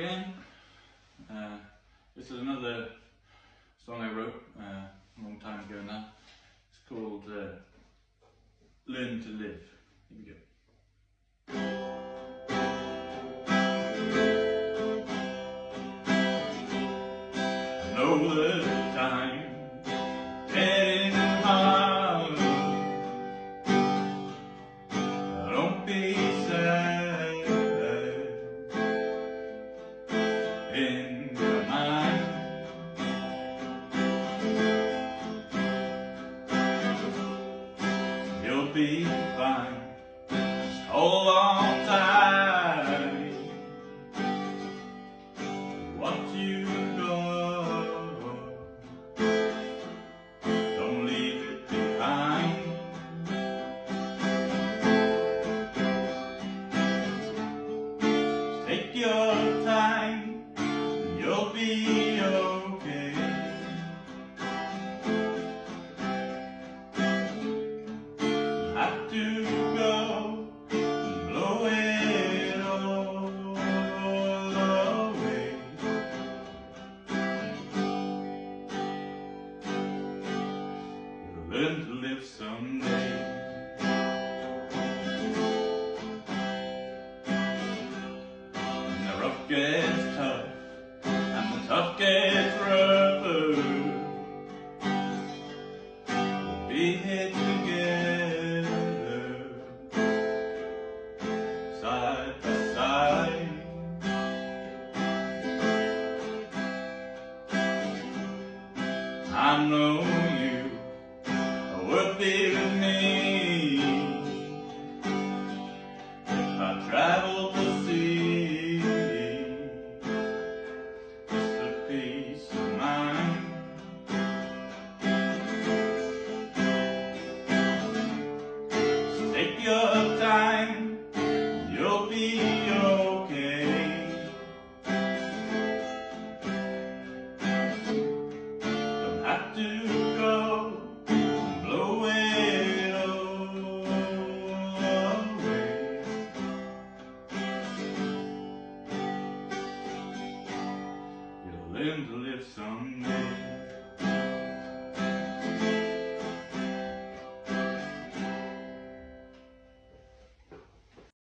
again. This is another song I wrote a long time ago now. It's called Learn to Live. Here we go. I know the time getting hard. Don't be sad in your mind. You'll be fine. Just hold on tight. What you got, don't leave it behind. Just take your time, and you'll be okay. You have to go and blow it all away. You'll learn to live someday. And the rough gets tough, and the tough gets rougher. We'll be here together, side by side. I know you would be with me if I traveled the sea. Just a peace of mind. So take your time, you'll be okay. Don't have to go and blow it all away. You'll learn to live someday.